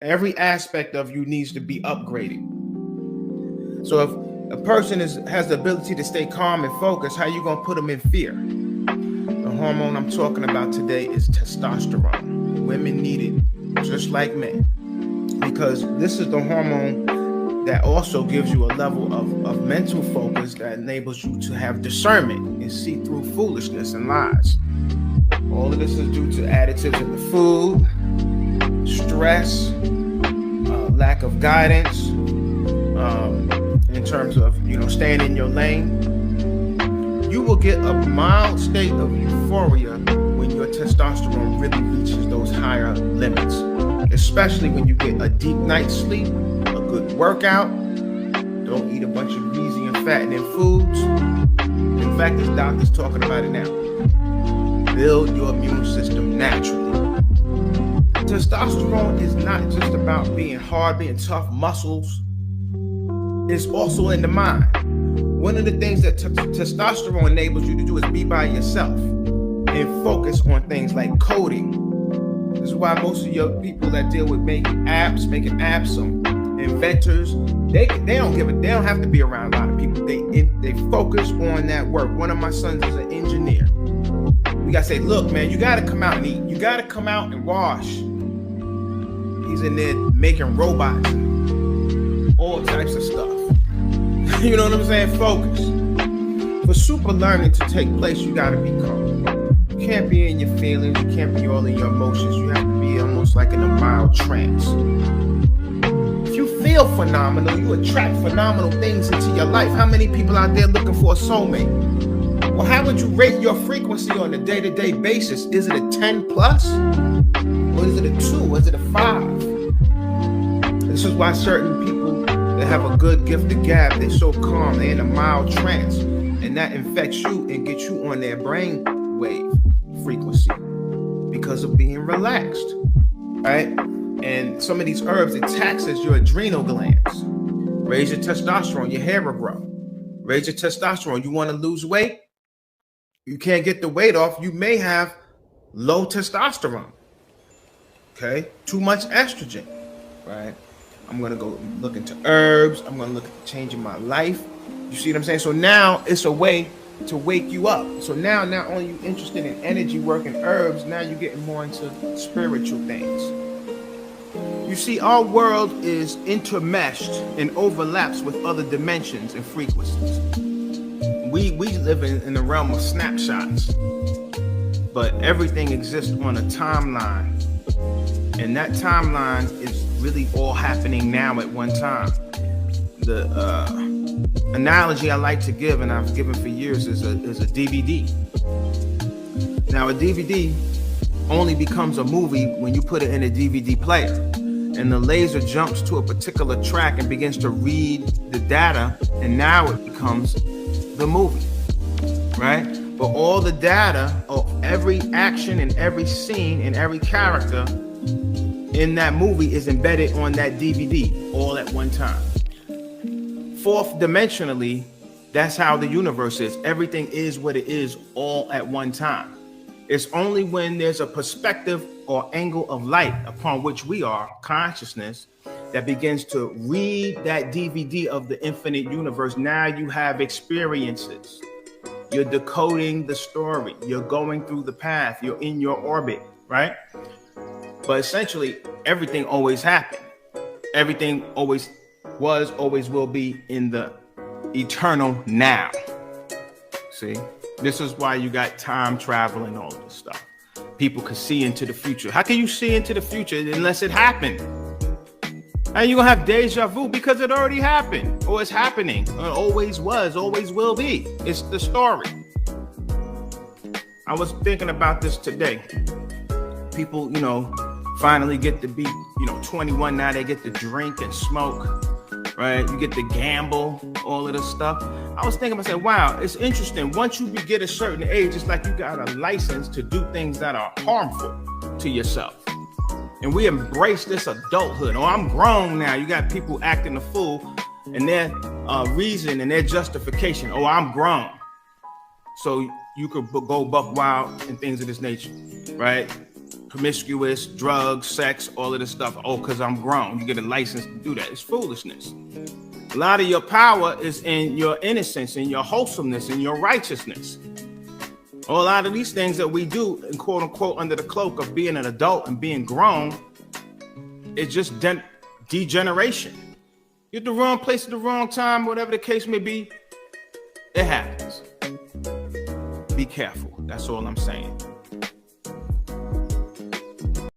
Every aspect of you needs to be upgraded. So if a person has the ability to stay calm and focused, how you gonna put them in fear? The hormone I'm talking about today is testosterone. Women need it just like men, because this is the hormone that also gives you a level of mental focus that enables you to have discernment and see through foolishness and lies. All of this is due to additives in the food, stress, lack of guidance, in terms of staying in your lane. You will get a mild state of euphoria when your testosterone really reaches those higher limits, especially when you get a deep night's sleep, a good workout, don't eat a bunch of greasy and fattening foods. In fact, this doctor's talking about it now. Build your immune system naturally. Testosterone is not just about being hard, being tough muscles. It's also in the mind. One of the things that testosterone enables you to do is be by yourself and focus on things like coding. This is why most of your people that deal with making apps, some inventors, they don't have to be around a lot of people. They focus on that work. One of my sons is an engineer. We gotta say, look, man, you gotta come out and eat. You gotta come out and wash. He's in there making robots and all types of stuff. You know what I'm saying? Focus. For super learning to take place, you gotta be calm. You can't be in your feelings. You can't be all in your emotions. You have to be almost like in a mild trance. If you feel phenomenal, you attract phenomenal things into your life. How many people out there looking for a soulmate? Well, how would you rate your frequency on a day-to-day basis? Is it a 10 plus? Or is it a 2? Is it a 5? This is why certain people that have a good gift of gab, they're so calm, they're in a mild trance, and that infects you and gets you on their brain wave frequency because of being relaxed, right? And some of these herbs, it taxes your adrenal glands. Raise your testosterone, your hair will grow. Raise your testosterone. You want to lose weight? You can't get the weight off. You may have low testosterone. Okay? Too much estrogen, right? I'm going to go look into herbs. I'm going to look at changing my life. You see what I'm saying? So now it's a way to wake you up. So now not only you interested in energy work and herbs, now you're getting more into spiritual things. You see, our world is intermeshed and overlaps with other dimensions and frequencies. We live in the realm of snapshots, but everything exists on a timeline. And that timeline is really all happening now at one time. The analogy I like to give, and I've given for years, is a DVD. Now, a DVD only becomes a movie when you put it in a DVD player. And the laser jumps to a particular track and begins to read the data, and now it becomes the movie, right? But all the data of every action and every scene and every character in that movie is embedded on that DVD all at one time. Fourth dimensionally, that's how the universe is. Everything is what it is all at one time. It's only when there's a perspective or angle of light upon which we are, consciousness, that begins to read that DVD of the infinite universe. Now you have experiences. You're decoding the story. You're going through the path. You're in your orbit, right? But essentially, everything always happened. Everything always was, always will be in the eternal now. See? This is why you got time travel and all of this stuff. People can see into the future. How can you see into the future unless it happened? And you're going to have deja vu because it already happened, or it's happening, or it always was, always will be. It's the story. I was thinking about this today. People, finally get to be, 21 now. They get to drink and smoke, right? You get to gamble, all of this stuff. I was thinking, I said, wow, it's interesting. Once you get a certain age, it's like you got a license to do things that are harmful to yourself. And we embrace this adulthood. Oh, I'm grown now. You got people acting a fool, and their reason and their justification. Oh, I'm grown. So you could go buck wild and things of this nature, right? promiscuous, drugs, sex, all of this stuff. Oh, because I'm grown. You get a license to do that. It's foolishness. A lot of your power is in your innocence, in your wholesomeness, in your righteousness. A lot of these things that we do, and quote unquote, under the cloak of being an adult and being grown, it's just degeneration. You're at the wrong place at the wrong time, whatever the case may be. It happens. Be careful. That's all I'm saying.